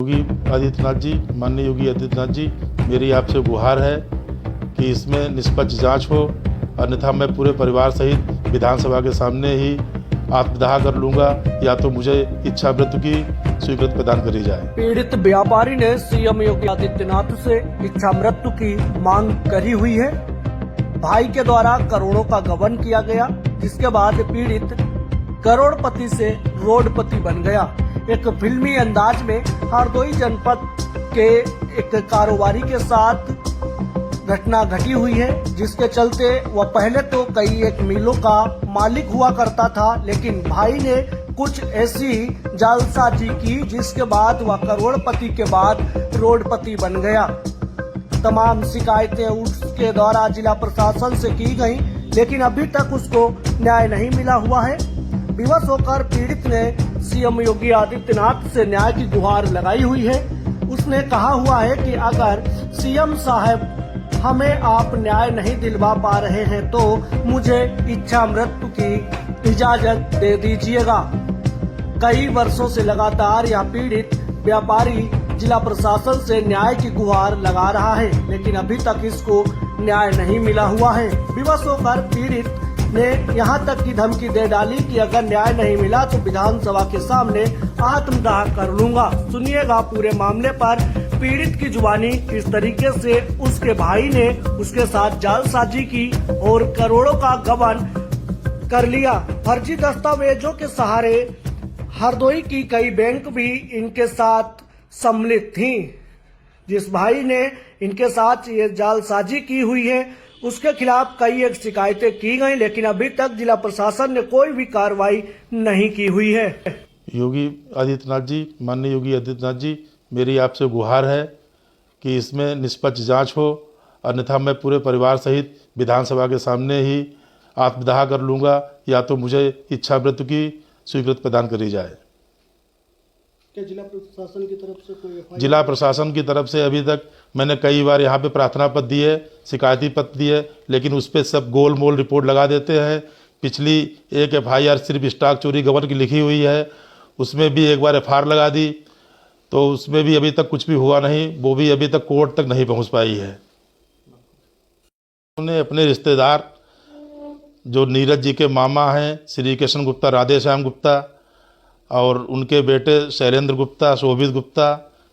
योगी आदित्यनाथ जी, माननीय योगी आदित्यनाथ जी, मेरी आपसे गुहार है कि इसमें निष्पक्ष जांच हो, अन्यथा मैं पूरे परिवार सहित विधानसभा के सामने ही आत्मदाह कर लूंगा, या तो मुझे इच्छा मृत्यु की स्वीकृति प्रदान करी जाए। पीड़ित व्यापारी ने सीएम योगी आदित्यनाथ से इच्छा मृत्यु की मांग करी हुई है। भाई के द्वारा करोड़ों का गबन किया गया, जिसके बाद पीड़ित करोड़पति से रोडपति बन गया। एक फिल्मी अंदाज में हरदोई जनपद के एक कारोबारी के साथ घटना घटी हुई है, जिसके चलते वह पहले तो कई एक मिलों का मालिक हुआ करता था, लेकिन भाई ने कुछ ऐसी जालसाजी की जिसके बाद वह करोड़पति के बाद रोडपति बन गया। तमाम शिकायतें उसके द्वारा जिला प्रशासन से की गई, लेकिन अभी तक उसको न्याय नहीं मिला हुआ है। विवश होकर पीड़ित ने सीएम योगी आदित्यनाथ से न्याय की गुहार लगाई हुई है। उसने कहा हुआ है कि अगर सीएम साहब हमें आप न्याय नहीं दिलवा पा रहे हैं तो मुझे इच्छा मृत्यु की इजाजत दे दीजिएगा। कई वर्षों से लगातार यह पीड़ित व्यापारी जिला प्रशासन से न्याय की गुहार लगा रहा है, लेकिन अभी तक इसको न्याय नहीं मिला हुआ है। विवश होकर पीड़ित ने यहां तक की धमकी दे डाली कि अगर न्याय नहीं मिला तो विधानसभा के सामने आत्मदाह कर लूंगा। सुनिएगा पूरे मामले पर पीड़ित की जुबानी किस तरीके से उसके भाई ने उसके साथ जालसाजी की और करोड़ों का गबन कर लिया। फर्जी दस्तावेजों के सहारे हरदोई की कई बैंक भी इनके साथ सम्मिलित थी। जिस भाई ने इनके साथ ये जालसाजी की हुई है उसके खिलाफ कई एक शिकायतें की गई, लेकिन अभी तक जिला प्रशासन ने कोई भी कार्रवाई नहीं की हुई है। योगी आदित्यनाथ जी, माननीय योगी आदित्यनाथ जी, मेरी आपसे गुहार है कि इसमें निष्पक्ष जांच हो, अन्यथा मैं पूरे परिवार सहित विधानसभा के सामने ही आत्मदाह कर लूंगा, या तो मुझे इच्छा मृत्यु की स्वीकृति प्रदान करी जाए। क्या जिला प्रशासन की तरफ से कोई जिला प्रशासन की तरफ से अभी तक मैंने कई बार यहाँ पे प्रार्थना पत्र दिए, शिकायती पत्र दिए, लेकिन उस पर सब गोल मोल रिपोर्ट लगा देते हैं। पिछली एक FIR सिर्फ स्टॉक चोरी गबन की लिखी हुई है, उसमें भी एक बार FIR लगा दी, तो उसमें भी अभी तक कुछ भी हुआ नहीं, वो भी अभी तक कोर्ट तक नहीं पहुँच पाई है। उन्होंने अपने रिश्तेदार जो नीरज जी के मामा हैं श्री कृष्ण गुप्ता, राधे श्याम गुप्ता, और उनके बेटे शैलेंद्र गुप्ता, शोभित गुप्ता,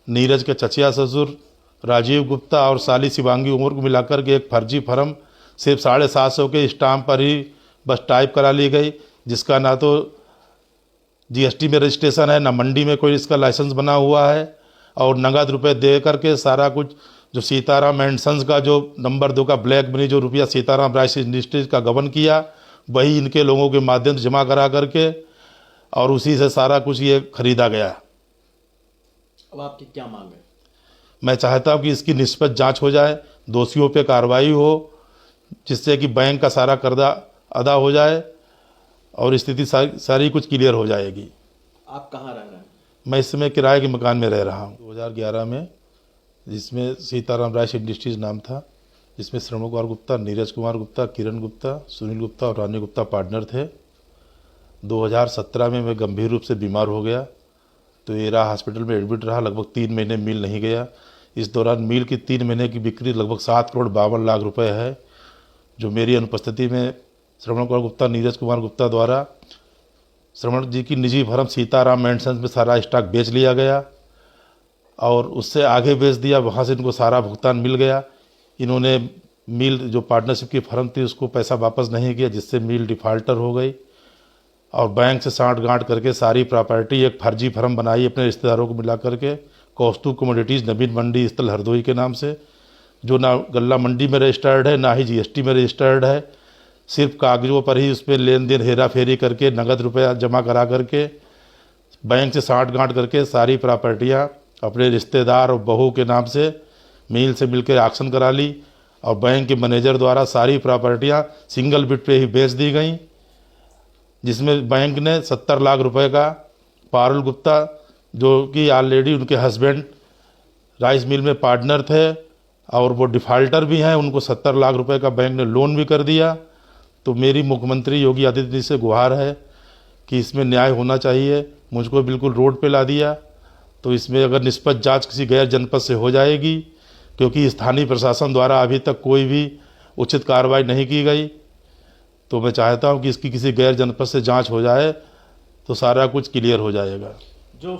नीरज के चचिया ससुर राजीव गुप्ता और साली शिवांगी उमर को मिलाकर के एक फर्जी फर्म सिर्फ 750 के स्टाम्प पर ही बस टाइप करा ली गई, जिसका ना तो GST में रजिस्ट्रेशन है, ना मंडी में कोई इसका लाइसेंस बना हुआ है, और नगद रुपए दे करके सारा कुछ जो सीताराम मैंसन्स का जो नंबर 2 का ब्लैक मनी जो रुपया सीताराम राइस इंडस्ट्रीज का गबन किया, वही इनके लोगों के माध्यम से जमा करा करके और उसी से सारा कुछ ये खरीदा गया। अब आपकी क्या मांग है? मैं चाहता हूँ कि इसकी निष्पक्ष जांच हो जाए, दोषियों पे कार्रवाई हो, जिससे कि बैंक का सारा कर्जा अदा हो जाए और स्थिति सारी कुछ क्लियर हो जाएगी। आप कहाँ रह रहे हैं? मैं इस समय किराए के मकान में रह रहा हूँ। 2011 में, जिसमें सीताराम राइस इंडस्ट्रीज नाम था, जिसमें श्रवण कुमार गुप्ता, नीरज कुमार गुप्ता, किरण गुप्ता, सुनील गुप्ता और रानी गुप्ता पार्टनर थे। 2017 में मैं गंभीर रूप से बीमार हो गया, तो एरा हॉस्पिटल में एडमिट रहा। लगभग 3 महीने मिल नहीं गया। इस दौरान मिल की 3 महीने की बिक्री लगभग 7 करोड़ 52 लाख रुपए है, जो मेरी अनुपस्थिति में श्रवण कुमार गुप्ता, नीरज कुमार गुप्ता द्वारा श्रवण जी की निजी फर्म सीताराम मैंसन्स में सारा स्टॉक बेच लिया गया और उससे आगे बेच दिया। वहाँ से इनको सारा भुगतान मिल गया। इन्होंने मिल जो पार्टनरशिप की फर्म थी उसको पैसा वापस नहीं किया, जिससे मिल डिफ़ाल्टर हो गई और बैंक से साठ-गांठ करके सारी प्रॉपर्टी एक फर्जी फर्म बनाई अपने रिश्तेदारों को मिला करके, कौस्तुभ कमोडिटीज़ नवीन मंडी स्थल हरदोई के नाम से, जो ना गल्ला मंडी में रजिस्टर्ड है, ना ही GST में रजिस्टर्ड है। सिर्फ कागजों पर ही उस पर लेन देन हेरा फेरी करके नगद रुपया जमा करा करके बैंक से साठ-गांठ करके सारी प्रॉपर्टियाँ अपने रिश्तेदार और बहू के नाम से मिल से मिलकर ऑक्शन करा ली और बैंक के मैनेजर द्वारा सारी प्रॉपर्टियाँ सिंगल बिट पे ही बेच दी गई, जिसमें बैंक ने 70 लाख रुपए का पारुल गुप्ता, जो कि ऑलरेडी उनके हस्बैंड राइस मिल में पार्टनर थे और वो डिफ़ाल्टर भी हैं, उनको 70 लाख रुपए का बैंक ने लोन भी कर दिया। तो मेरी मुख्यमंत्री योगी आदित्यनाथ से गुहार है कि इसमें न्याय होना चाहिए। मुझको बिल्कुल रोड पे ला दिया तो इसमें अगर निष्पक्ष जांच किसी गैर जनपद से हो जाएगी, क्योंकि स्थानीय प्रशासन द्वारा अभी तक कोई भी उचित कार्रवाई नहीं की गई, तो मैं चाहता हूं कि इसकी किसी गैर जनपद से जांच हो जाए तो सारा कुछ क्लियर हो जाएगा। जो